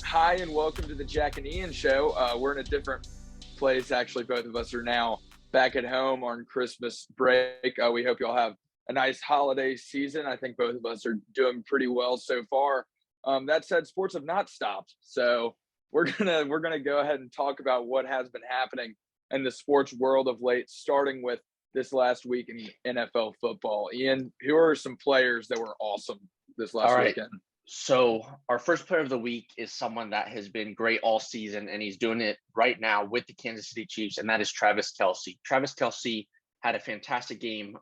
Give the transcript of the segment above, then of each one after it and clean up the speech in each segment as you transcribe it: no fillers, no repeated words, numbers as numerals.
Hi, and welcome to the Jack and Ian show. We're in a different place. Actually, both of us are now back at home on Christmas break. We hope you all have a nice holiday season. I think both of us are doing pretty well so far. That said, sports have not stopped, so we're gonna go ahead and talk about what has been happening in the sports world of late, starting with this last week in NFL football. Ian, who are some players that were awesome this All last right. weekend? So our first player of the week is someone that has been great all season, and he's doing it right now with the Kansas City Chiefs, and that is Travis Kelce. Travis Kelce had a fantastic game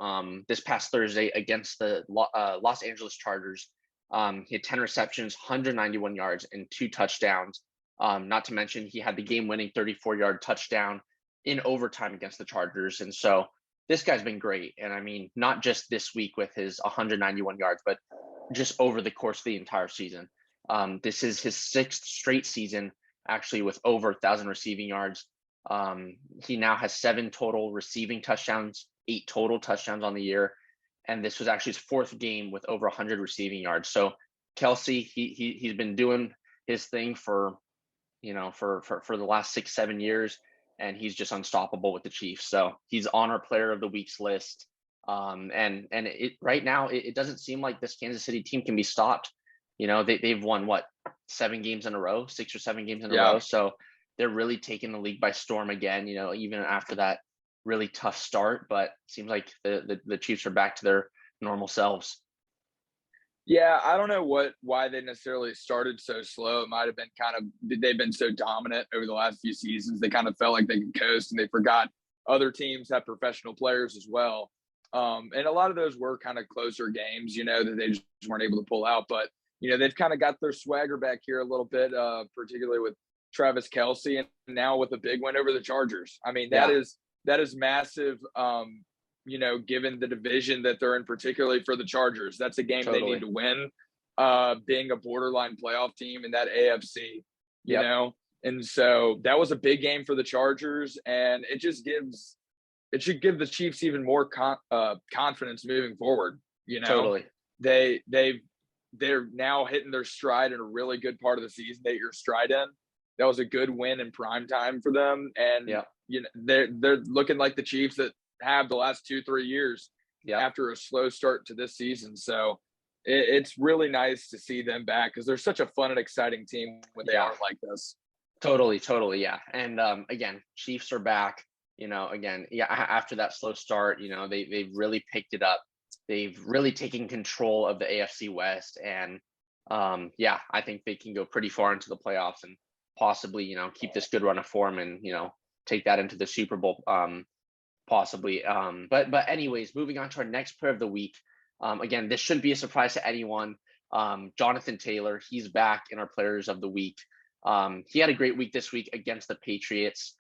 this past Thursday against the Los Angeles Chargers. He had 10 receptions, 191 yards, and 2 touchdowns. Not to mention, he had the game-winning 34-yard touchdown in overtime against the Chargers. And so this guy's been great. And I mean, not just this week with his 191 yards, but just over the course of the entire season. This is his 6th straight season, actually, with over 1,000 receiving yards. He now has 7 total receiving touchdowns, 8 total touchdowns on the year. And this was actually his 4th game with over 100 receiving yards. So Kelce, he's been doing his thing for the last 6-7 years, and he's just unstoppable with the Chiefs. So he's on our player of the week's list. And it right now it doesn't seem like this Kansas City team can be stopped. They've won 7 games in a row, 6 or 7 games in a row. So they're really taking the league by storm again, even after that really tough start, but it seems like the Chiefs are back to their normal selves. Yeah, I don't know why they necessarily started so slow. It might have been they've been so dominant over the last few seasons. They kind of felt like they could coast, and they forgot other teams have professional players as well. And a lot of those were kind of closer games, that they just weren't able to pull out. But, they've kind of got their swagger back here a little bit, particularly with Travis Kelce, and now with a big win over the Chargers. I mean, that is massive, given the division that they're in, particularly for the Chargers. That's a game they need to win, being a borderline playoff team in that AFC, you know? And so that was a big game for the Chargers, and it should give the Chiefs even more confidence moving forward. Totally. They're now hitting their stride in a really good part of the season that you're stride in. That was a good win in prime time for them, and they're looking like the Chiefs that have the last 2-3 years after a slow start to this season. So it's really nice to see them back, because they're such a fun and exciting team when they are like this. Totally, yeah. And again, Chiefs are back. After that slow start, they've really picked it up. They've really taken control of the AFC West, and I think they can go pretty far into the playoffs and possibly, keep this good run of form and, take that into the Super Bowl, possibly. But anyways, moving on to our next player of the week. Again, this shouldn't be a surprise to anyone. Jonathan Taylor, he's back in our players of the week. He had a great week this week against the Patriots.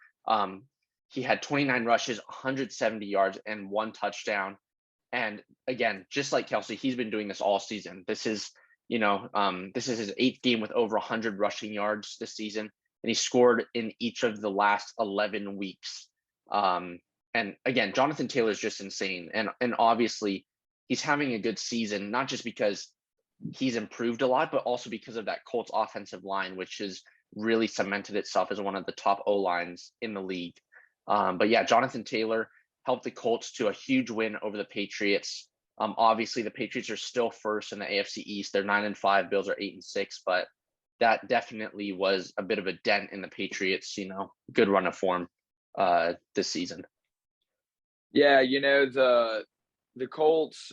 He had 29 rushes, 170 yards, and 1 touchdown. And again, just like Kelce, he's been doing this all season. This is his 8th game with over 100 rushing yards this season, and he scored in each of the last 11 weeks. And again, Jonathan Taylor is just insane. And obviously, he's having a good season, not just because he's improved a lot, but also because of that Colts offensive line, which has really cemented itself as one of the top O-lines in the league. But yeah, Jonathan Taylor helped the Colts to a huge win over the Patriots. Obviously, the Patriots are still first in the AFC East. They're 9-5. Bills are 8-6. But that definitely was a bit of a dent in the Patriots, good run of form this season. Yeah, the Colts,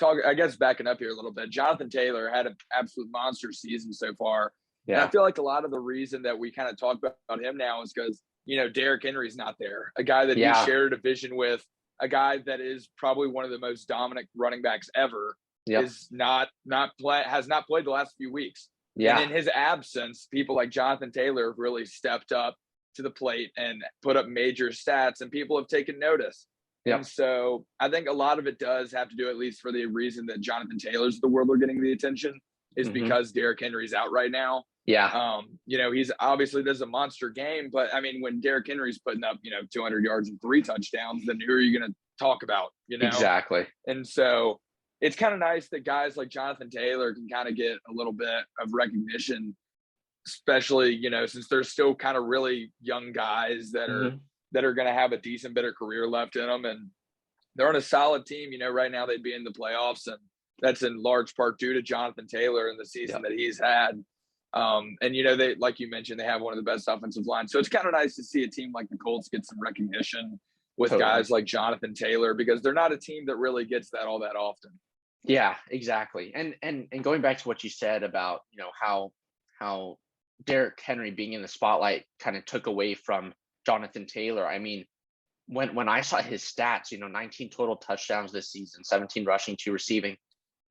I guess backing up here a little bit, Jonathan Taylor had an absolute monster season so far. Yeah. And I feel like a lot of the reason that we kind of talk about him now is because, Derrick Henry's not there, a guy that he shared a division with, a guy that is probably one of the most dominant running backs ever, has not played the last few weeks. Yeah. And in his absence, people like Jonathan Taylor have really stepped up to the plate and put up major stats, and people have taken notice. Yep. And so I think a lot of it does have to do, at least for the reason that Jonathan Taylor's of the world are getting the attention, is because Derrick Henry's out right now. Yeah. He's obviously does a monster game, but I mean, when Derrick Henry's putting up, 200 yards and 3 touchdowns, then who are you going to talk about, Exactly. And so it's kind of nice that guys like Jonathan Taylor can kind of get a little bit of recognition especially, since they're still kind of really young guys that are Hmm. going to have a decent bit of career left in them. And they're on a solid team. Right now they'd be in the playoffs, and that's in large part due to Jonathan Taylor and the season Yep. that he's had. And they, like you mentioned, they have one of the best offensive lines. So it's kind of nice to see a team like the Colts get some recognition with Totally. guys like Jonathan Taylor, because they're not a team that really gets that all that often. Yeah, exactly. And going back to what you said about, how Derrick Henry being in the spotlight kind of took away from Jonathan Taylor. I mean, when I saw his stats, 19 total touchdowns this season, 17 rushing, 2 receiving,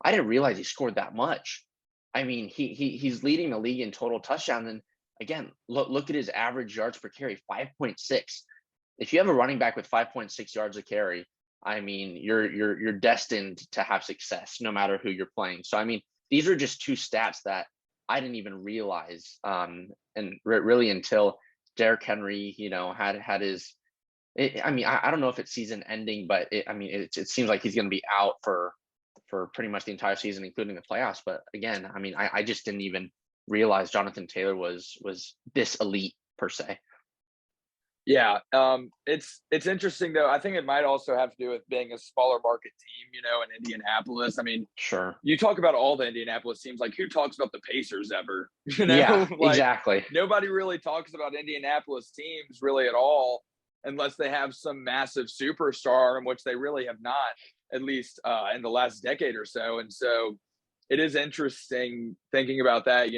I didn't realize he scored that much. I mean, he's leading the league in total touchdowns. And again, look at his average yards per carry, 5.6. If you have a running back with 5.6 yards a carry, I mean, you're destined to have success no matter who you're playing. So I mean, these are just 2 stats that I didn't even realize, and really until Derrick Henry, had his. I mean, I don't know if it's season ending, but it seems like he's going to be out for pretty much the entire season, including the playoffs. But again, I mean, I just didn't even realize Jonathan Taylor was this elite per se. Yeah, it's interesting though. I think it might also have to do with being a smaller market team, in Indianapolis. I mean, Sure. you talk about all the Indianapolis teams, like who talks about the Pacers ever? Yeah, Like exactly. nobody really talks about Indianapolis teams really at all, unless they have some massive superstar, in which they really have not, at least in the last decade or so. And so it is interesting thinking about that.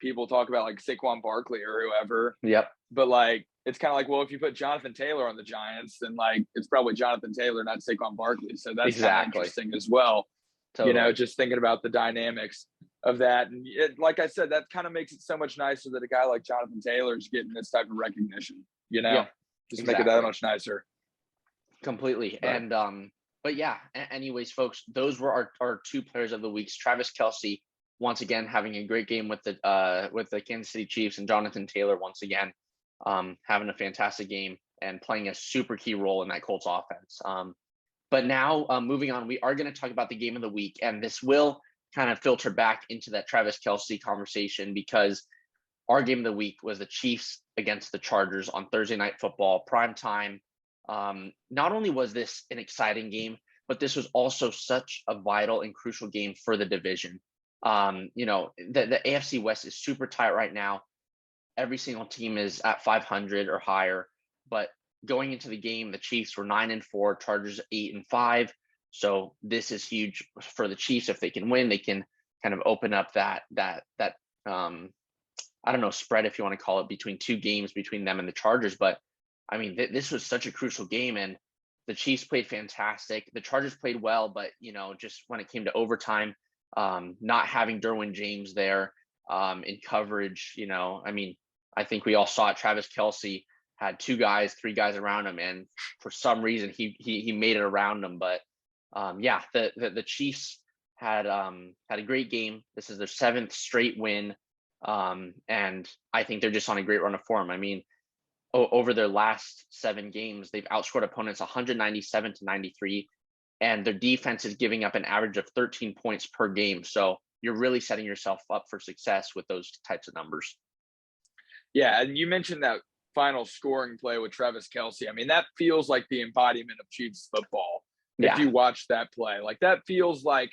People talk about like Saquon Barkley or whoever, Yep. but like it's kind of like, well, if you put Jonathan Taylor on the Giants, then like it's probably Jonathan Taylor, not Saquon Barkley. So that's kind of Exactly. interesting as well. Totally. Just thinking about the dynamics of that. And like I said, that kind of makes it so much nicer that a guy like Jonathan Taylor is getting this type of recognition, Yep. just make it that Exactly. much nicer. Completely. But And but yeah, anyways, folks, those were our 2 players of the weeks. Travis Kelce, once again, having a great game with the Kansas City Chiefs, and Jonathan Taylor once again having a fantastic game and playing a super key role in that Colts offense. But now, moving on, we are going to talk about the game of the week, and this will kind of filter back into that Travis Kelce conversation, because our game of the week was the Chiefs against the Chargers on Thursday Night Football, prime time. Not only was this an exciting game, but this was also such a vital and crucial game for the division. The AFC West is super tight right now. Every single team is at 500 or higher, but going into the game, the Chiefs were 9-4, Chargers 8-5. So this is huge for the Chiefs. If they can win, they can kind of open up that I don't know, spread, if you want to call it, between 2 games between them and the Chargers. But I mean, this was such a crucial game, and the Chiefs played fantastic. The Chargers played well, but just when it came to overtime, not having Derwin James there in coverage, I mean, I think we all saw it. Travis Kelce had 2 guys, 3 guys around him, and for some reason he made it around them. But yeah, the Chiefs had a great game. This is their 7th straight win, and I think they're just on a great run of form. I mean, over their last 7 games, they've outscored opponents 197-93, and their defense is giving up an average of 13 points per game. So you're really setting yourself up for success with those types of numbers. yeah, and you mentioned that final scoring play with Travis Kelce. I mean, that feels like the embodiment of Chiefs football. If Yeah. you watch that play, like that feels like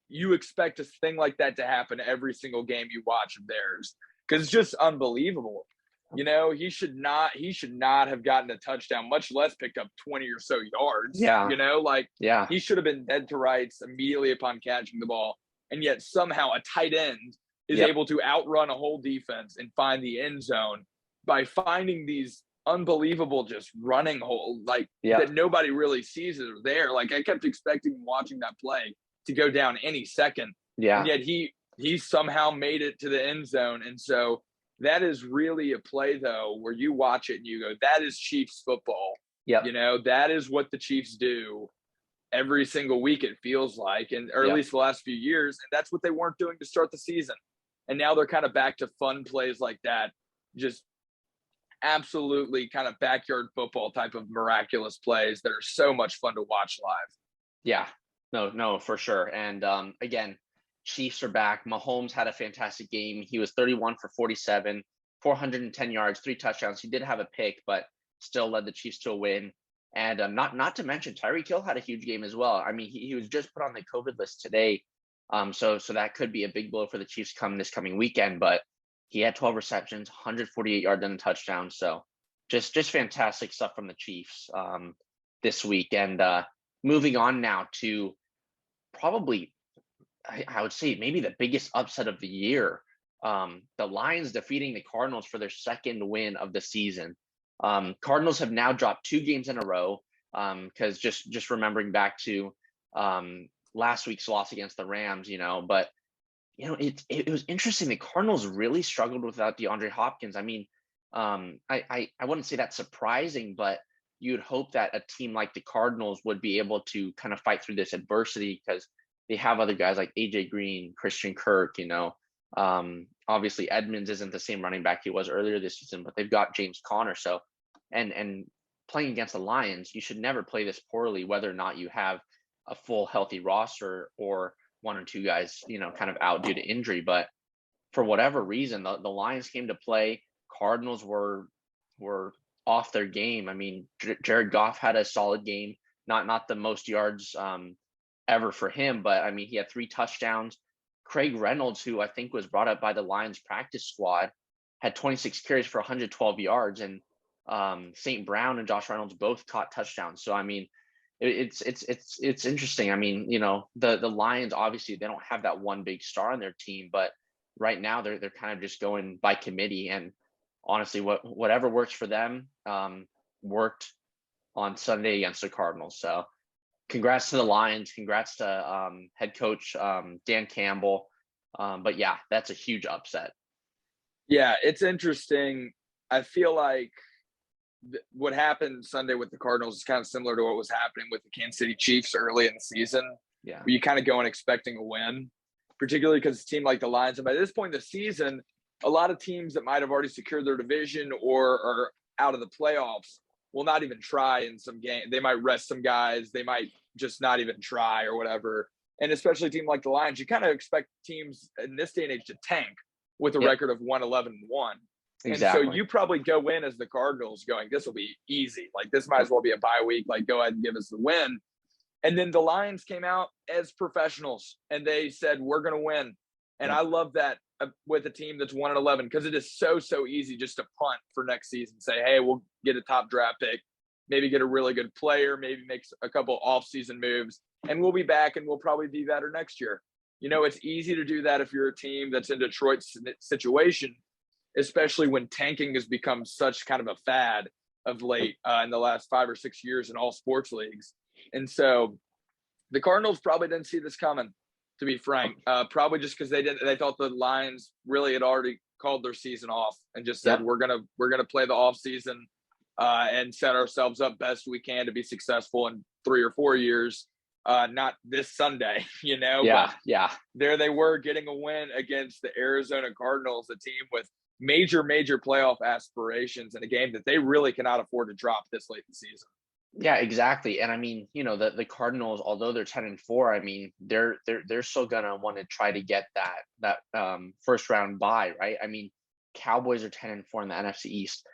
you expect a thing like that to happen every single game you watch of theirs, because it's just unbelievable. He should not have gotten a touchdown, much less picked up 20 or so yards. Yeah. Like Yeah. he should have been dead to rights immediately upon catching the ball. And yet somehow a tight end is Yep. able to outrun a whole defense and find the end zone by finding these unbelievable just running holes like that Yep. nobody really sees it there. Like I kept expecting watching that play to go down any second, and Yeah. yet he somehow made it to the end zone. And so that is really a play though where you watch it and you go, that is Chiefs football. Yep. That is what the Chiefs do every single week, it feels like, and or at Yep. least the last few years. And that's what they weren't doing to start the season. And now they're kind of back to fun plays like that, just absolutely kind of backyard football type of miraculous plays that are so much fun to watch live. Yeah. No, for sure. And again, Chiefs are back. Mahomes had a fantastic game. He was 31 for 47, 410 yards, 3 touchdowns. He did have a pick, but still led the Chiefs to a win. And not to mention, Tyreek Hill had a huge game as well. I mean, he was just put on the COVID list today, so that could be a big blow for the Chiefs this coming weekend. But he had 12 receptions, 148 yards and a touchdown. So just fantastic stuff from the Chiefs this week. And moving on now to probably, I would say, maybe the biggest upset of the year. The Lions defeating the Cardinals for their second win of the season. Cardinals have now dropped 2 games in a row, because just remembering back to last week's loss against the Rams, but it was interesting. The Cardinals really struggled without DeAndre Hopkins. I mean, I wouldn't say that's surprising, but you'd hope that a team like the Cardinals would be able to kind of fight through this adversity, because they have other guys like AJ Green, Christian Kirk, obviously Edmonds isn't the same running back he was earlier this season, but they've got James Conner. So, and playing against the Lions, you should never play this poorly, whether or not you have a full healthy roster or 1 or 2 guys, kind of out due to injury. But for whatever reason, the Lions came to play. Cardinals were off their game. I mean, Jared Goff had a solid game, not the most yards ever for him, but I mean, he had 3 touchdowns. Craig Reynolds, who I think was brought up by the Lions practice squad, had 26 carries for 112 yards, and St. Brown and Josh Reynolds both caught touchdowns. So I mean, it's interesting. I mean, the Lions, obviously they don't have that one big star on their team, but right now they're kind of just going by committee, and honestly, whatever works for them worked on Sunday against the Cardinals. So congrats to the Lions. Congrats to head coach Dan Campbell. But yeah, that's a huge upset. Yeah, it's interesting. I feel like what happened Sunday with the Cardinals is kind of similar to what was happening with the Kansas City Chiefs early in the season. Yeah. Where you kind of go in expecting a win, particularly because a team like the Lions, and by this point in the season, a lot of teams that might have already secured their division or are out of the playoffs will not even try in some game. They might rest some guys. They might just not even try or whatever. And especially a team like the Lions, you kind of expect teams in this day and age to tank with a record of 1-11-1. Exactly. And so you probably go in as the Cardinals going, this will be easy. Like, this might as well be a bye week. Like, go ahead and give us the win. And then the Lions came out as professionals and they said, we're going to win. And I love that with a team that's 1-11, because it is so easy just to punt for next season. Say, hey, we'll get a top draft pick, maybe get a really good player, maybe make a couple off-season moves, and we'll be back and we'll probably be better next year. It's easy to do that if you're a team that's in Detroit's situation, especially when tanking has become such kind of a fad of late in the last 5 or 6 years in all sports leagues. And so the Cardinals probably didn't see this coming, to be frank, probably just because they thought the Lions really had already called their season off and just said, we're gonna play the off season and set ourselves up best we can to be successful in 3 or 4 years, not this Sunday, Yeah. There they were getting a win against the Arizona Cardinals, a team with major playoff aspirations in a game that they really cannot afford to drop this late in the season. Yeah, exactly. And I mean, the Cardinals, although they're 10-4, I mean, they're still gonna want to try to get that first round bye, right? I mean, Cowboys are 10-4 in the NFC East.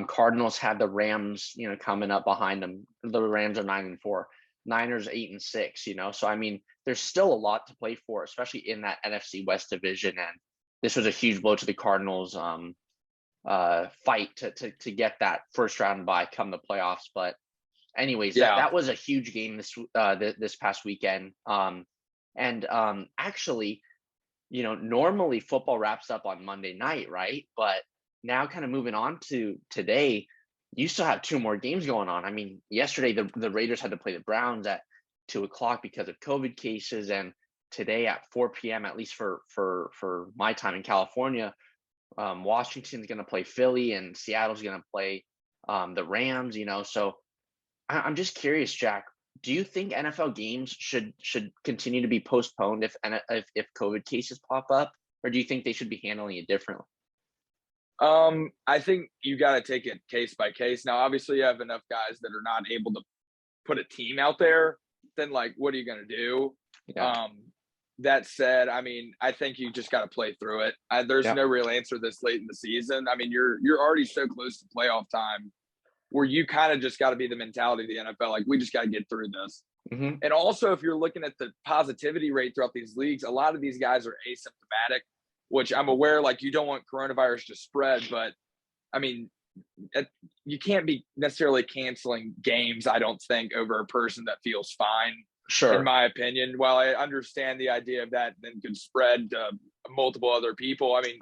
Cardinals have the Rams, coming up behind them. The Rams are 9-4. Niners 8-6. So I mean, there's still a lot to play for, especially in that NFC West division. And this was a huge blow to the Cardinals fight to get that first round bye come the playoffs. But anyways, that was a huge game this past weekend. Actually, normally football wraps up on Monday night, right? But now kind of moving on to today, you still have 2 more games going on. I mean, yesterday the Raiders had to play the Browns at 2:00 because of COVID cases, and today at 4 p.m., at least for my time in California, Washington's going to play Philly and Seattle's going to play the Rams. So I'm just curious, Jack. Do you think NFL games should continue to be postponed if COVID cases pop up, or do you think they should be handling it differently? I think you got to take it case by case. Now, obviously, you have enough guys that are not able to put a team out there. Then, like, what are you going to do? Yeah. that said, I mean, I think you just got to play through it. There's Yeah. no real answer this late in the season. I mean, you're already so close to playoff time where you kind of just got to be the mentality of the NFL. Like, we just got to get through this. Hmm. And also, if you're looking at the positivity rate throughout these leagues, a lot of these guys are asymptomatic, which I'm aware, like, you don't want coronavirus to spread, but I mean, you can't be necessarily canceling games, I don't think, over a person that feels fine, in Sure. my opinion. While I understand the idea of that then could spread to multiple other people, I mean,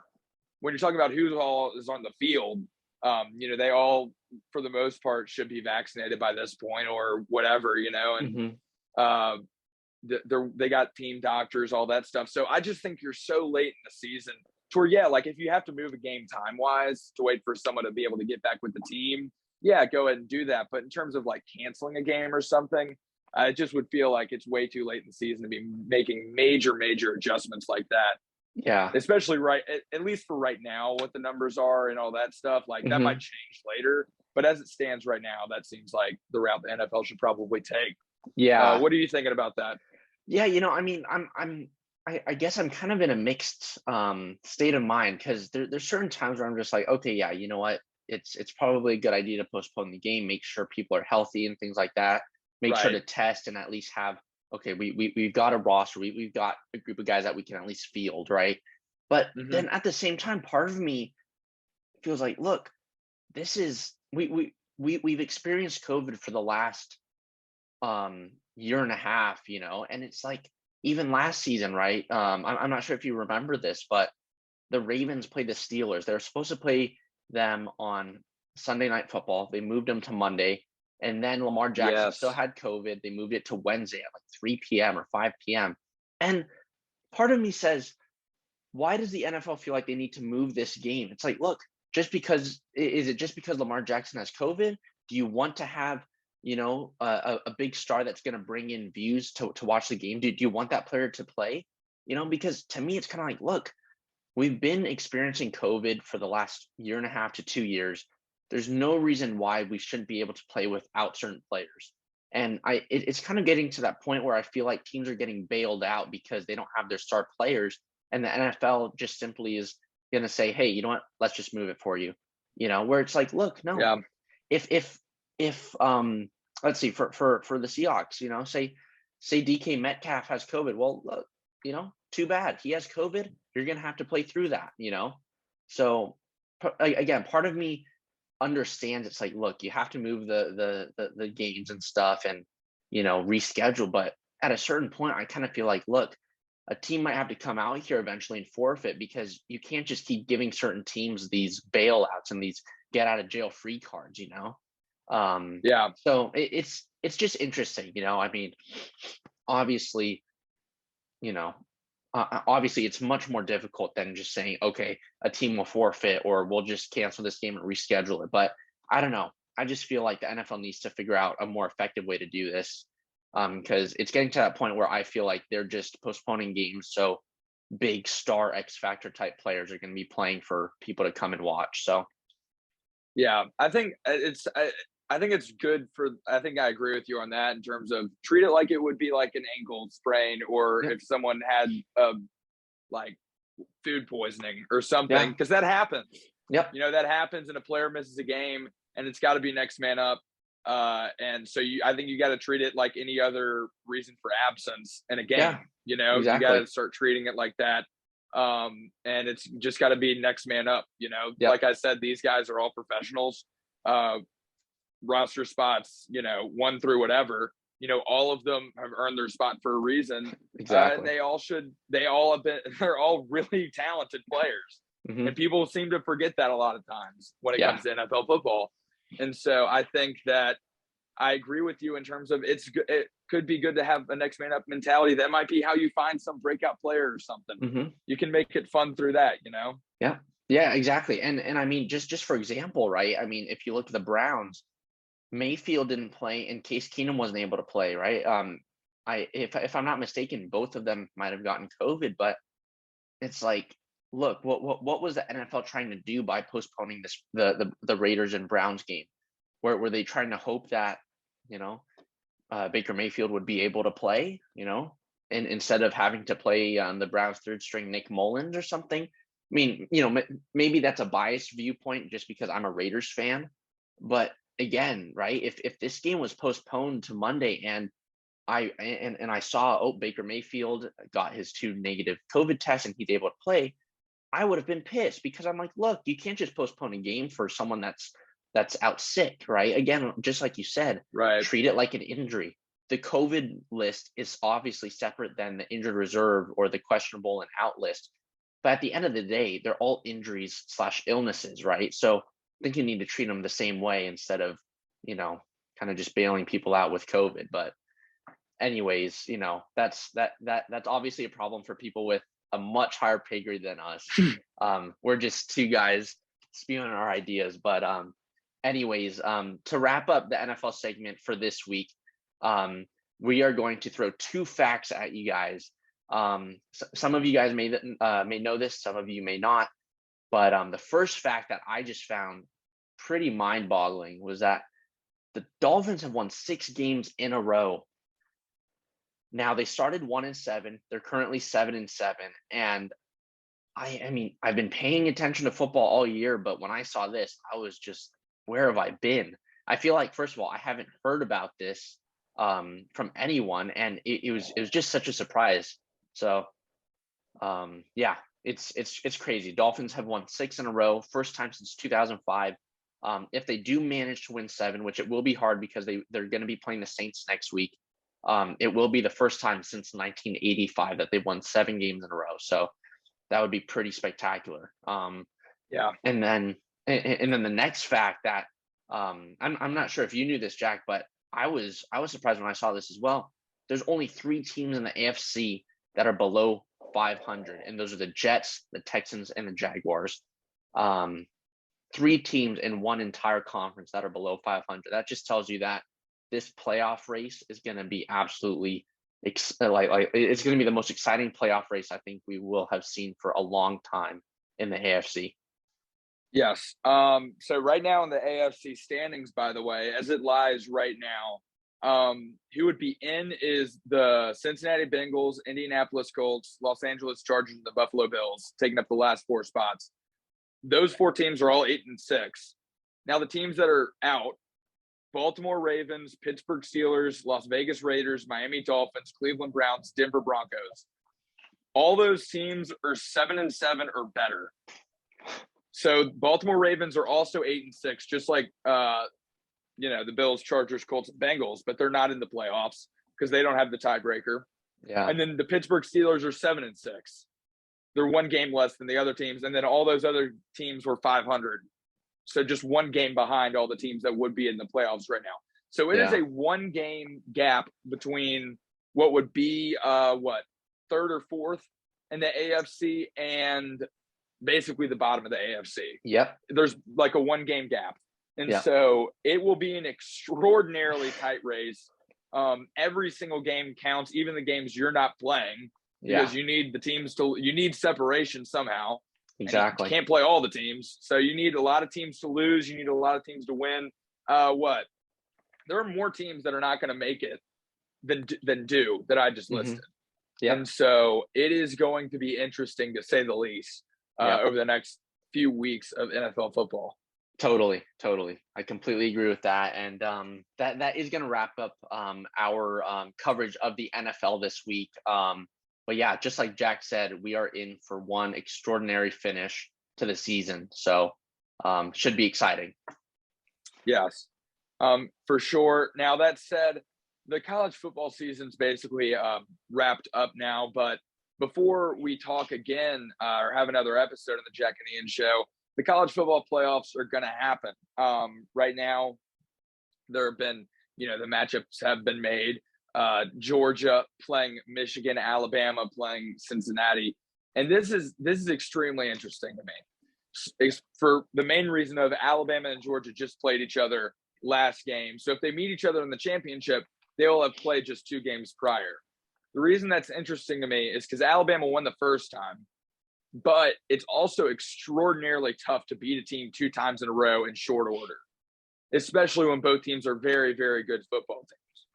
when you're talking about who all is on the field, they all, for the most part, should be vaccinated by this point or whatever, and Hmm. uh, they got team doctors, all that stuff. So I just think you're so late in the season to where, yeah, like if you have to move a game time wise to wait for someone to be able to get back with the team, yeah, go ahead and do that. But in terms of like canceling a game or something, I just would feel like it's way too late in the season to be making major adjustments like that. Yeah. Especially at least for right now, what the numbers are and all that stuff. Like that might Hmm. change later, but as it stands right now, that seems like the route the NFL should probably take. Yeah. What are you thinking about that? Yeah. I mean, I guess I'm kind of in a mixed state of mind because there's certain times where I'm just like, okay, yeah, you know what? It's probably a good idea to postpone the game, make sure people are healthy and things like that. Make sure Right. to test and at least have, okay, we've got a roster, we've got a group of guys that we can at least field, right? But Hmm. then at the same time, part of me feels like, look, this is we've experienced COVID for the last year and a half, and it's like even last season, right? I'm not sure if you remember this, but the Ravens played the Steelers. They were supposed to play them on Sunday Night Football. They moved them to Monday, and then Lamar Jackson still Yes. had COVID. They moved it to Wednesday at like 3 p.m. or 5 p.m. And part of me says, why does the NFL feel like they need to move this game? It's like, look, just because is it just because Lamar Jackson has COVID? Do you want to have a big star that's going to bring in views to watch the game? Do you want that player to play? Because to me, it's kind of like, look, we've been experiencing COVID for the last year and a half to 2 years. There's no reason why we shouldn't be able to play without certain players. And it's kind of getting to that point where I feel like teams are getting bailed out because they don't have their star players, and the NFL just simply is going to say, "Hey, you know what? Let's just move it for you." Where it's like, look, no, Yeah. if let's see, for the Seahawks, say DK Metcalf has COVID. Well, look, too bad he has COVID. You're gonna have to play through that. So again, part of me understands it's like, look, you have to move the games and stuff and reschedule, but at a certain point, I kind of feel like, look, a team might have to come out here eventually and forfeit because you can't just keep giving certain teams these bailouts and these get out of jail free cards. Yeah. So it's just interesting. I mean, obviously, you know, obviously it's much more difficult than just saying, okay, a team will forfeit or we'll just cancel this game and reschedule it. But I don't know. I just feel like the NFL needs to figure out a more effective way to do this, because it's getting to that point where I feel like they're just postponing games so big star X factor type players are going to be playing for people to come and watch. So Yeah. I think it's good I think I agree with you on that in terms of treat it like it would be like an ankle sprain or yeah, if someone had like food poisoning or something, yeah, because that happens. yep, That happens and a player misses a game and it's got to be next man up. And so I think you got to treat it like any other reason for absence in a game. yeah, You got to exactly, start treating it like that. And it's just got to be next man up. yep, Like I said, these guys are all professionals. Uh, Roster spots, one through whatever, all of them have earned their spot for a reason. And exactly. they're all really talented players. Hmm. And people seem to forget that a lot of times when it Yeah, comes to NFL football. And so I think that I agree with you in terms of it could be good to have a next man up mentality. That might be how you find some breakout player or something. hmm, You can make it fun through that. yeah, yeah, exactly. And I mean, just for example, right? I mean, if you look at the Browns, Mayfield didn't play and Case Keenum wasn't able to play, right? If I'm not mistaken, both of them might have gotten COVID, but it's like, look, what was the NFL trying to do by postponing this the Raiders and Browns game? Were they trying to hope that, you know, Baker Mayfield would be able to play, and instead of having to play the Browns third string Nick Mullins or something. I mean, maybe that's a biased viewpoint just because I'm a Raiders fan, but again, right? If this game was postponed to Monday and I saw Baker Mayfield got his 2 negative COVID tests and he's able to play, I would have been pissed because I'm like, look, you can't just postpone a game for someone that's out sick, right? Again, just like you said, Right. treat it like an injury. The COVID list is obviously separate than the injured reserve or the questionable and out list. But at the end of the day, they're all injuries / illnesses, right? So I think you need to treat them the same way instead of, kind of just bailing people out with COVID. But anyways, that's obviously a problem for people with a much higher pay grade than us. We're just 2 guys spewing our ideas. But anyways, to wrap up the NFL segment for this week, we are going to throw 2 facts at you guys. Some of you guys may know this, some of you may not. But the first fact that I just found pretty mind-boggling was that the Dolphins have won 6 games in a row. Now they started 1-7. They're currently 7-7. And I mean, I've been paying attention to football all year, but when I saw this, I was just, where have I been? I feel like, first of all, I haven't heard about this from anyone, and it was just such a surprise. So, yeah, it's crazy. Dolphins have won 6 in a row, first time since 2005. If they do manage to win 7, which it will be hard because they're going to be playing the Saints next week, it will be the first time since 1985 that they've won 7 games in a row. So that would be pretty spectacular. Yeah. And then the next fact that I'm not sure if you knew this, Jack, but I was surprised when I saw this as well. There's only 3 teams in the AFC that are below 500, and those are the Jets, the Texans, and the Jaguars. 3 teams in one entire conference that are below 500. That just tells you that this playoff race is going to be absolutely it's going to be the most exciting playoff race I think we will have seen for a long time in the AFC. Yes. So right now in the AFC standings, by the way, as it lies right now, who would be in is the Cincinnati Bengals, Indianapolis Colts, Los Angeles Chargers, and the Buffalo Bills, taking up the last 4 spots. Those 4 teams are all 8-6. Now the teams that are out: Baltimore Ravens, Pittsburgh Steelers, Las Vegas Raiders, Miami Dolphins, Cleveland Browns, Denver Broncos. All those teams are 7-7 or better. So Baltimore Ravens are also 8-6, just like the Bills, Chargers, Colts, and Bengals, but they're not in the playoffs because they don't have the tiebreaker. Yeah. And then the Pittsburgh Steelers are 7-6. They're 1 game less than the other teams, and then all those other teams were 500. So just 1 game behind all the teams that would be in the playoffs right now. So it is a 1-game gap between what would be 3rd or 4th in the AFC and basically the bottom of the AFC. Yep. There's like a 1-game gap. And so it will be an extraordinarily tight race. Every single game counts, even the games you're not playing, because you need the teams you need separation somehow. Exactly. You can't play all the teams. So you need a lot of teams to lose. You need a lot of teams to win. There are more teams that are not going to make it than do that I just listed. Yep. And so it is going to be interesting, to say the least, over the next few weeks of NFL football. Totally. I completely agree with that. And that is going to wrap up our coverage of the NFL this week. But yeah, just like Jack said, we are in for one extraordinary finish to the season. So should be exciting. Yes, for sure. Now, that said, the college football season's basically wrapped up now. But before we talk again or have another episode of the Jack and Ian Show, the college football playoffs are going to happen. Right now, there have been, the matchups have been made. Georgia playing Michigan, Alabama playing Cincinnati. And this is extremely interesting to me. It's for the main reason of Alabama and Georgia just played each other last game. So if they meet each other in the championship, they will have played just 2 games prior. The reason that's interesting to me is because Alabama won the first time, but it's also extraordinarily tough to beat a team 2 times in a row in short order, especially when both teams are very, very good football teams.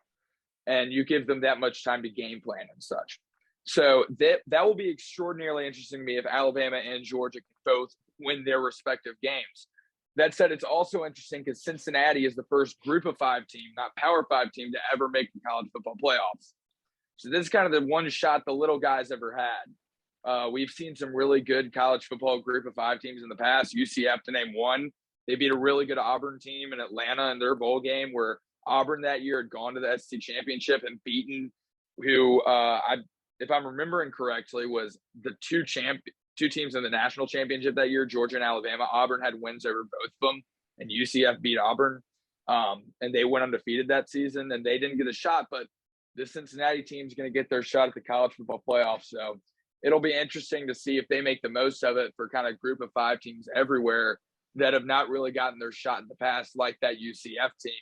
And you give them that much time to game plan and such. So that will be extraordinarily interesting to me if Alabama and Georgia can both win their respective games. That said, it's also interesting because Cincinnati is the first Group of Five team, not Power Five team, to ever make the college football playoffs. So this is kind of the one shot the little guys ever had. We've seen some really good college football Group of Five teams in the past. UCF, to name one, they beat a really good Auburn team in Atlanta in their bowl game, where Auburn that year had gone to the SEC championship and beaten who if I'm remembering correctly, was the two teams in the national championship that year, Georgia and Alabama. Auburn had wins over both of them, and UCF beat Auburn, and they went undefeated that season, and they didn't get a shot. But the Cincinnati team is going to get their shot at the college football playoff. So it'll be interesting to see if they make the most of it for kind of Group of Five teams everywhere that have not really gotten their shot in the past, like that UCF team.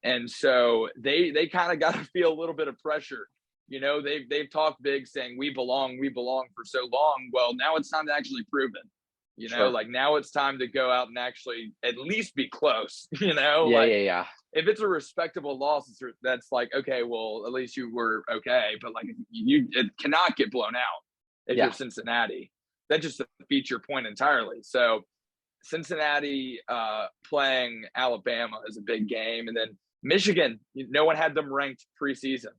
And so they kind of got to feel a little bit of pressure. You know, they've talked big saying we belong for so long. Well, now it's time to actually prove it. You know, Sure. like now it's time to go out and actually at least be close, you know? Yeah, like yeah. if it's a respectable loss, that's like, okay, well, at least you were okay. But like it cannot get blown out if Yeah. you're Cincinnati. That just defeats your point entirely. So Cincinnati playing Alabama is a big game. And then Michigan, no one had them ranked preseason.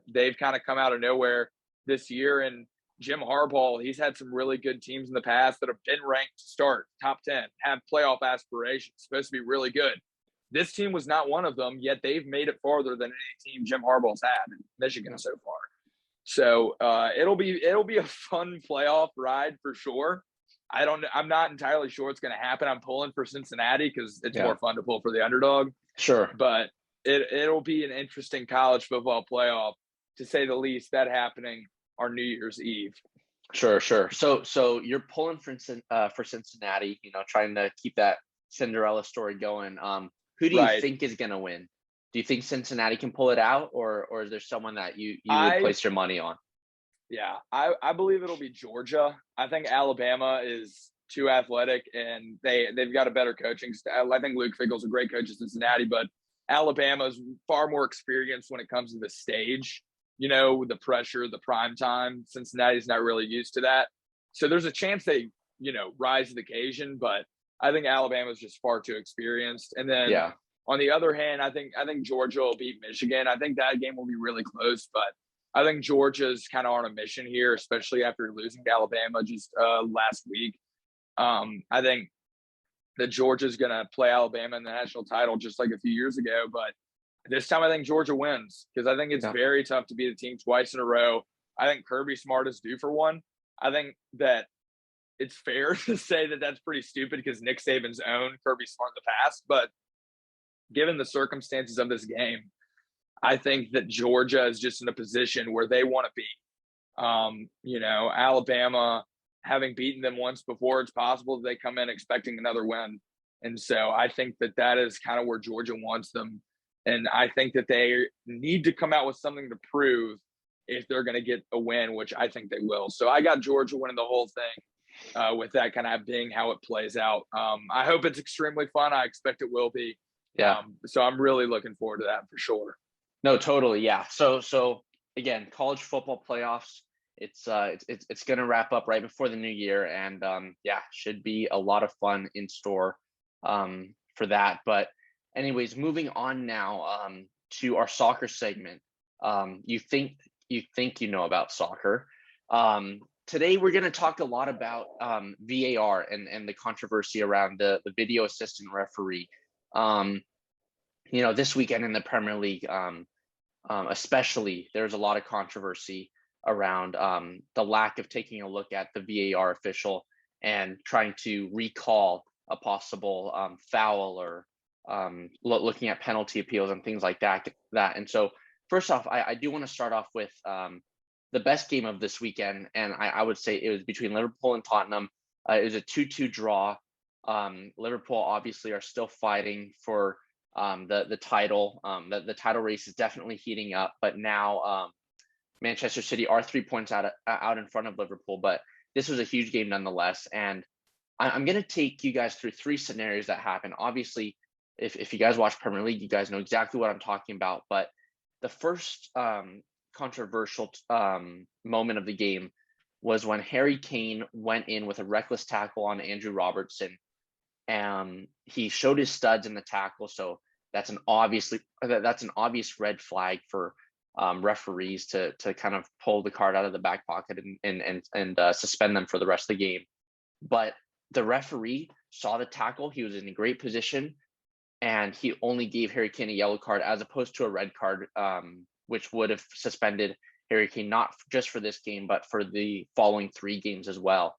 They've kind of come out of nowhere this year. And Jim Harbaugh, he's had some really good teams in the past that have been ranked to start top 10, have playoff aspirations, supposed to be really good. This team was not one of them, yet they've made it farther than any team Jim Harbaugh's had in Michigan so far. So it'll be a fun playoff ride for sure. I'm not entirely sure what's going to happen. I'm pulling for Cincinnati because it's more fun to pull for the underdog. Sure. But it'll be an interesting college football playoff, to say the least, that happening on New Year's Eve. Sure. So you're pulling for Cincinnati, you know, trying to keep that Cinderella story going. Who do you think is going to win? Do you think Cincinnati can pull it out, or is there someone that you would place your money on? Yeah, I believe it'll be Georgia. I think Alabama is too athletic, and they've got a better coaching staff. I think Luke Fickell's a great coach at Cincinnati, but Alabama's far more experienced when it comes to the stage, you know, the pressure, the prime time. Cincinnati's not really used to that. So there's a chance they, you know, rise to the occasion, but I think Alabama's just far too experienced. And then on the other hand, I think Georgia will beat Michigan. I think that game will be really close, but I think Georgia's kind of on a mission here, especially after losing to Alabama just last week. I think that Georgia's going to play Alabama in the national title just like a few years ago. But this time I think Georgia wins, because I think it's very tough to beat a team twice in a row. I think Kirby Smart is due for one. I think that it's fair to say that that's pretty stupid because Nick Saban's owned Kirby Smart in the past. But given the circumstances of this game, I think that Georgia is just in a position where they want to be. You know, Alabama, having beaten them once before, it's possible that they come in expecting another win. And so I think that is kind of where Georgia wants them. And I think that they need to come out with something to prove if they're going to get a win, which I think they will. So I got Georgia winning the whole thing, with that kind of being how it plays out. I hope it's extremely fun. I expect it will be. So I'm really looking forward to that for sure. No, totally. Yeah. So again, college football playoffs, it's going to wrap up right before the new year, and should be a lot of fun in store for that. But anyways, moving on now to our soccer segment. You think you know about soccer. Today we're going to talk a lot about VAR and the controversy around the video assistant referee. You know, this weekend in the Premier League, especially, there's a lot of controversy around the lack of taking a look at the VAR official and trying to recall a possible foul, or looking at penalty appeals and things like that. And so, first off, I do want to start off with the best game of this weekend, and I would say it was between Liverpool and Tottenham. It was a 2-2 draw. Liverpool obviously are still fighting for the title. The title race is definitely heating up, but now Manchester City are 3 points out in front of Liverpool. But this was a huge game nonetheless, and I'm going to take you guys through three scenarios that happened. Obviously, if you guys watch Premier League, you guys know exactly what I'm talking about. But the first controversial moment of the game was when Harry Kane went in with a reckless tackle on Andrew Robertson. He showed his studs in the tackle, so that's an obvious red flag for referees to kind of pull the card out of the back pocket and suspend them for the rest of the game. But the referee saw the tackle; he was in a great position, and he only gave Harry Kane a yellow card as opposed to a red card, which would have suspended Harry Kane not just for this game but for the following 3 games as well.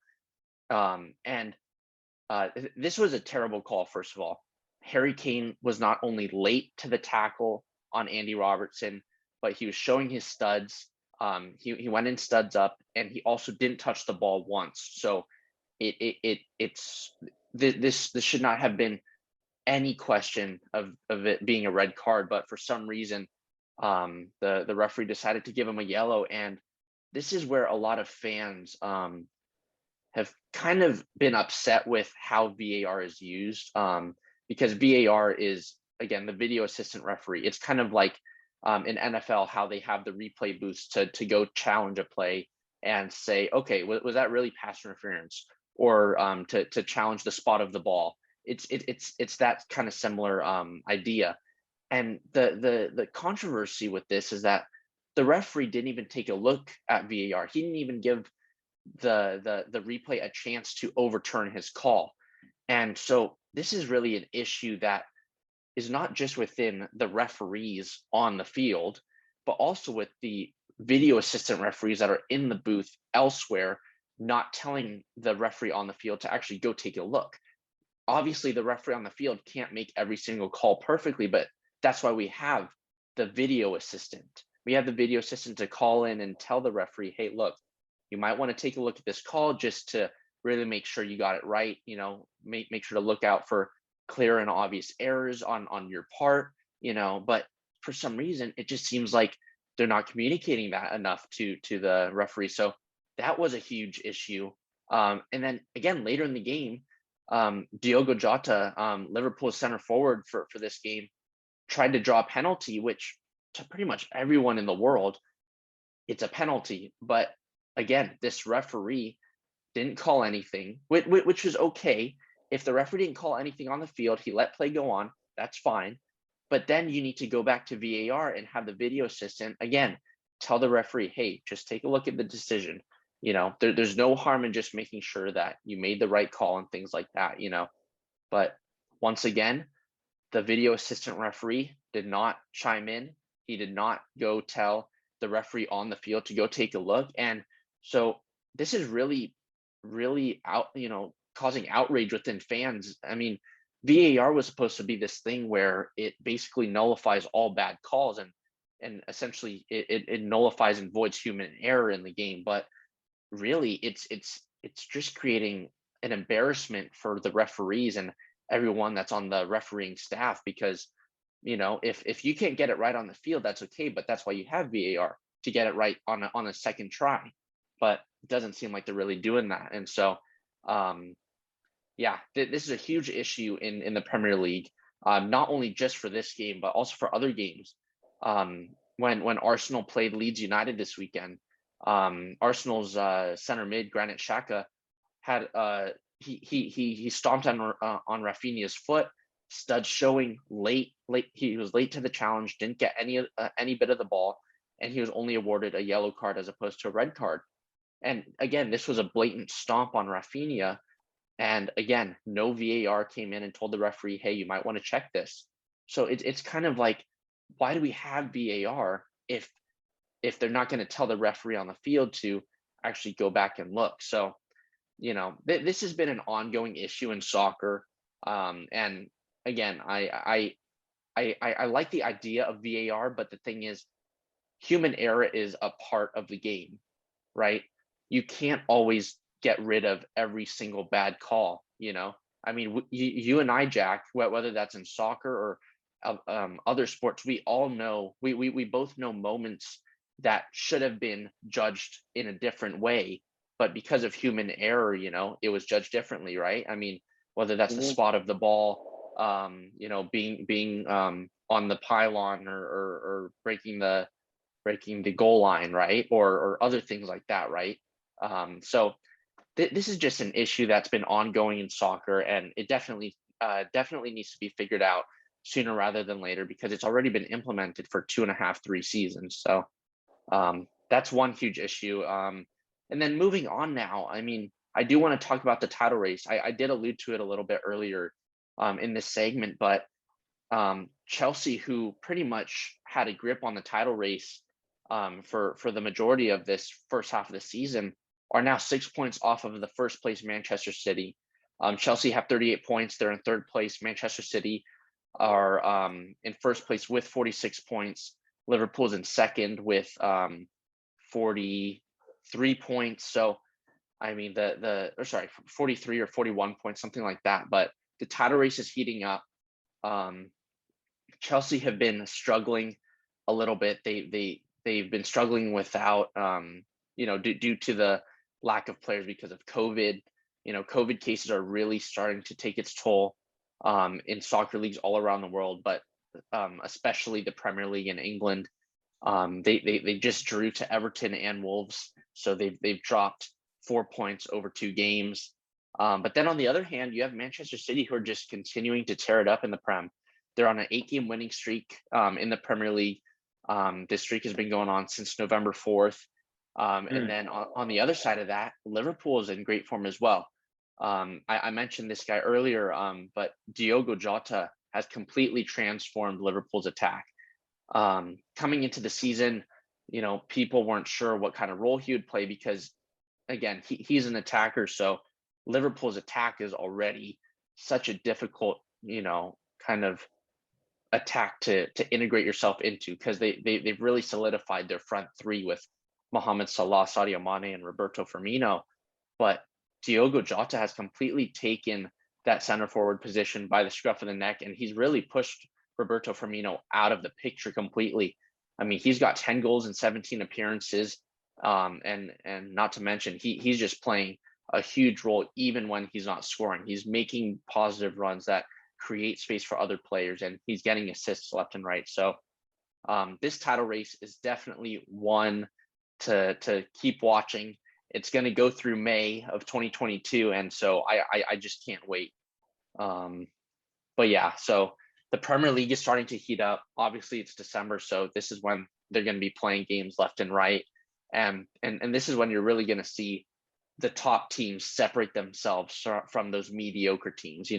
This was a terrible call. First of all, Harry Kane was not only late to the tackle on Andy Robertson, but he was showing his studs. He went in studs up, and he also didn't touch the ball once. So this should not have been any question of it being a red card, but for some reason, the referee decided to give him a yellow, and this is where a lot of fans have kind of been upset with how VAR is used, because VAR is, again, the video assistant referee. It's kind of like in NFL how they have the replay booths to go challenge a play and say, okay, was that really pass interference, or to challenge the spot of the ball. It's that kind of similar idea. And the controversy with this is that the referee didn't even take a look at VAR. He didn't even give the replay a chance to overturn his call. And so this is really an issue that is not just within the referees on the field, but also with the video assistant referees that are in the booth elsewhere, not telling the referee on the field to actually go take a look. Obviously, the referee on the field can't make every single call perfectly, but that's why we have the video assistant. We have the video assistant to call in and tell the referee, hey, look, you might want to take a look at this call just to really make sure you got it right. Make sure to look out for clear and obvious errors on your part, but for some reason, it just seems like they're not communicating that enough to the referee. So that was a huge issue. And then again, later in the game, Diogo Jota, Liverpool's center forward for this game, tried to draw a penalty, which to pretty much everyone in the world, it's a penalty. But again, this referee didn't call anything, which was okay. If the referee didn't call anything on the field, he let play go on, that's fine. But then you need to go back to VAR and have the video assistant, again, tell the referee, hey, just take a look at the decision. There's no harm in just making sure that you made the right call and things like that, But once again, the video assistant referee did not chime in. He did not go tell the referee on the field to go take a look. And so this is really, really causing outrage within fans. I mean, VAR was supposed to be this thing where it basically nullifies all bad calls and essentially it nullifies and voids human error in the game. But really, it's just creating an embarrassment for the referees and everyone that's on the refereeing staff, because if you can't get it right on the field, that's okay, but that's why you have VAR, to get it right on a second try. But it doesn't seem like they're really doing that. And so this is a huge issue in the Premier League, not only just for this game but also for other games. When Arsenal played Leeds United this weekend, Arsenal's center mid Granit Xhaka had he stomped on Rafinha's foot, studs showing late. He was late to the challenge, didn't get any bit of the ball, and he was only awarded a yellow card as opposed to a red card. And again, this was a blatant stomp on Rafinha. And again, no VAR came in and told the referee, hey, you might want to check this. So it's kind of like, why do we have VAR if they're not going to tell the referee on the field to actually go back and look? So, this has been an ongoing issue in soccer. And again, I like the idea of VAR, but the thing is, human error is a part of the game, right? You can't always get rid of every single bad call. I mean, you and I, Jack, whether that's in soccer or other sports, we all know, we both know moments that should have been judged in a different way, but because of human error, it was judged differently, right? I mean, whether that's the spot of the ball, being on the pylon or breaking the breaking the goal line, right, or other things like that, right? So this is just an issue that's been ongoing in soccer, and it definitely needs to be figured out sooner rather than later because it's already been implemented for 2.5, 3 seasons. So that's one huge issue. And then moving on now, I mean, I do want to talk about the title race. I did allude to it a little bit earlier in this segment, but Chelsea, who pretty much had a grip on the title race for the majority of this first half of the season, are now 6 points off of the first place Manchester City. Chelsea have 38 points. They're in third place. Manchester City are in first place with 46 points. Liverpool's in second with 43 points. So, I mean, 43 or 41 points, something like that. But the title race is heating up. Chelsea have been struggling a little bit. They've been struggling without, due to the lack of players because of COVID. COVID cases are really starting to take its toll in soccer leagues all around the world, but especially the Premier League in England. They just drew to Everton and Wolves, so they've dropped 4 points over 2 games. But then on the other hand, you have Manchester City, who are just continuing to tear it up in the Prem. They're on an 8-game winning streak in the Premier League. This streak has been going on since November 4th. And then on the other side of that, Liverpool is in great form as well. I mentioned this guy earlier, but Diogo Jota has completely transformed Liverpool's attack. Coming into the season, people weren't sure what kind of role he would play because, again, he's an attacker. So Liverpool's attack is already such a difficult, kind of attack to integrate yourself into because they've really solidified their front three with Mohamed Salah, Sadio Mane, and Roberto Firmino. But Diogo Jota has completely taken that center forward position by the scruff of the neck, and he's really pushed Roberto Firmino out of the picture completely. I mean, he's got 10 goals in 17 appearances, and not to mention he's just playing a huge role even when he's not scoring. He's making positive runs that create space for other players, and he's getting assists left and right. So this title race is definitely one to keep watching. It's going to go through May of 2022, and so I just can't wait. But yeah, so the Premier League is starting to heat up. Obviously, it's December, so this is when they're going to be playing games left and right, and this is when you're really going to see the top teams separate themselves from those mediocre teams.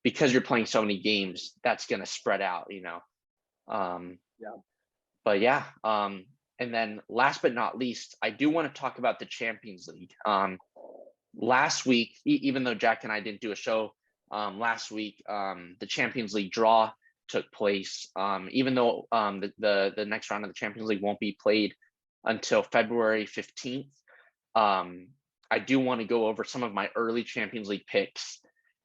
Because you're playing so many games, that's going to spread out. Yeah. But yeah, and then last but not least, I do want to talk about the Champions League. Last week, even though Jack and I didn't do a show last week, the Champions League draw took place. Even though the next round of the Champions League won't be played until February 15th, I do want to go over some of my early Champions League picks.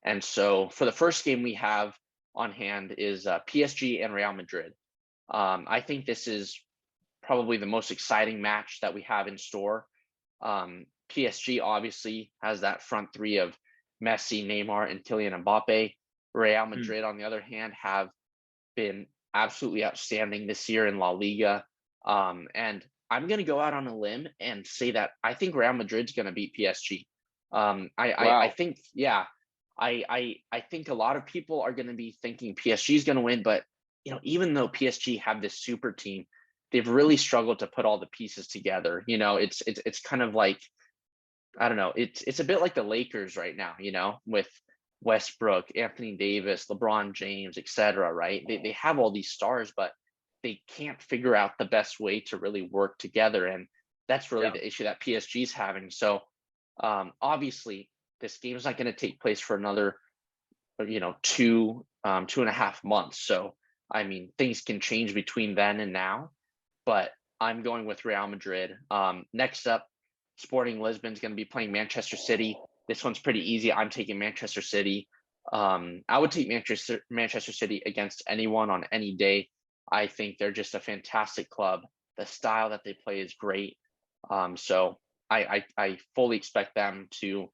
And so for the first game we have on hand is PSG and Real Madrid. I think this is probably the most exciting match that we have in store. PSG obviously has that front three of Messi, Neymar, and Kylian Mbappe. Real Madrid, on the other hand, have been absolutely outstanding this year in La Liga. And I'm going to go out on a limb and say that I think Real Madrid's going to beat PSG. I think, yeah, I think a lot of people are going to be thinking PSG is going to win, but even though PSG have this super team, they've really struggled to put all the pieces together. It's kind of like, I don't know, it's a bit like the Lakers right now, with Westbrook, Anthony Davis, LeBron James, etc. Right? They have all these stars, but they can't figure out the best way to really work together, and that's really the issue that PSG is having. So obviously, this game is not going to take place for another, 2.5 months. So I mean, things can change between then and now, but I'm going with Real Madrid. Next up, Sporting Lisbon is going to be playing Manchester City. This one's pretty easy. I'm taking Manchester City. I would take Manchester City against anyone on any day. I think they're just a fantastic club. The style that they play is great. So I fully expect them to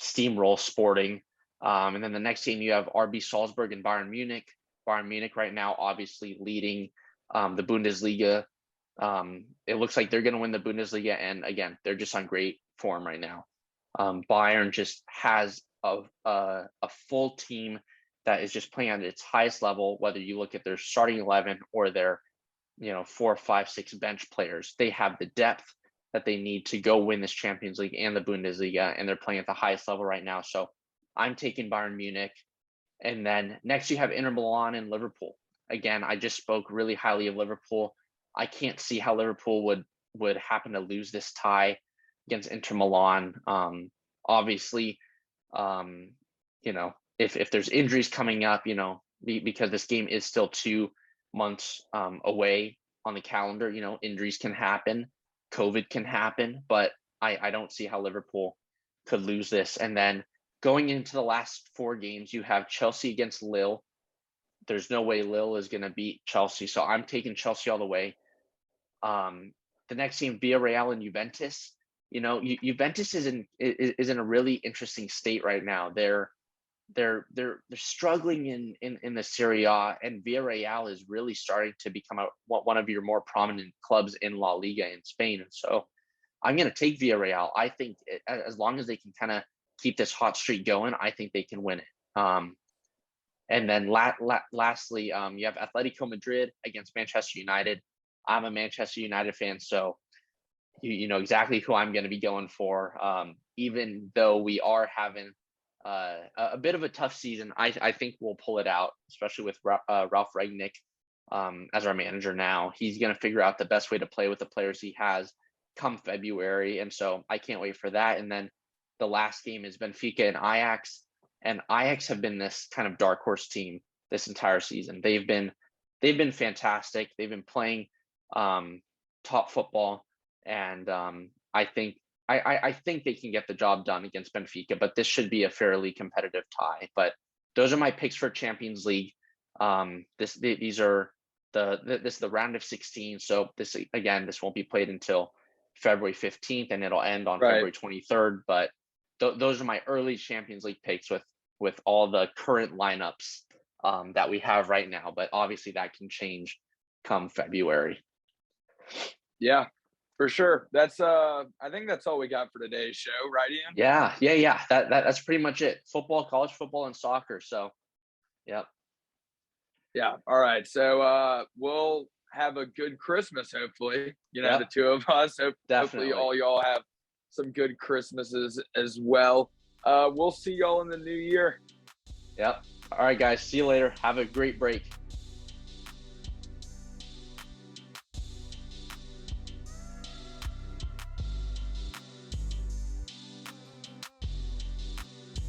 steamroll Sporting. And then the next game you have RB Salzburg and Bayern Munich. Bayern Munich right now obviously leading the Bundesliga It looks like they're going to win the Bundesliga, and again, they're just on great form right now. Bayern just has a full team that is just playing at its highest level. Whether you look at their starting 11 or their 4, 5, 6 bench players, they have the depth that they need to go win this Champions League and the Bundesliga, and they're playing at the highest level right now. So I'm taking Bayern Munich. And then next you have Inter Milan and Liverpool. Again, I just spoke really highly of Liverpool. I can't see how Liverpool would happen to lose this tie against Inter Milan. Obviously, if there's injuries coming up, because this game is still 2 months away on the calendar, injuries can happen, COVID can happen, but I don't see how Liverpool could lose this. And then going into the last 4 games, you have Chelsea against Lille. There's no way Lille is going to beat Chelsea, so I'm taking Chelsea all the way. The next team, Villarreal and Juventus. Juventus is in a really interesting state right now. They're struggling in the Serie A, and Villarreal is really starting to become one of your more prominent clubs in La Liga in Spain. And so I'm going to take Villarreal. I think as long as they can kind of keep this hot streak going, I think they can win it. And then lastly, you have Atletico Madrid against Manchester United. I'm a Manchester United fan, so you know exactly who I'm going to be going for. Even though we are having a bit of a tough season, I think we'll pull it out, especially with Ralph Rangnick as our manager now. He's going to figure out the best way to play with the players he has come February, and so I can't wait for that. And then the last game is Benfica and Ajax. And Ajax have been this kind of dark horse team this entire season. They've been fantastic. They've been playing top football, and I think they can get the job done against Benfica. But this should be a fairly competitive tie. But those are my picks for Champions League. This is the round of 16. So this won't be played until February 15th, and it'll end on February 23rd. But those are my early Champions League picks with all the current lineups that we have right now. But obviously that can change come February. Yeah, for sure. That's I think that's all we got for today's show, right, Ian? Yeah. That's pretty much it. Football, college football, and soccer. So, yep. Yeah. All right. So we'll have a good Christmas, hopefully. The two of us. Hopefully all y'all have some good Christmases as well. We'll see y'all in the new year. Yep. All right, guys. See you later. Have a great break.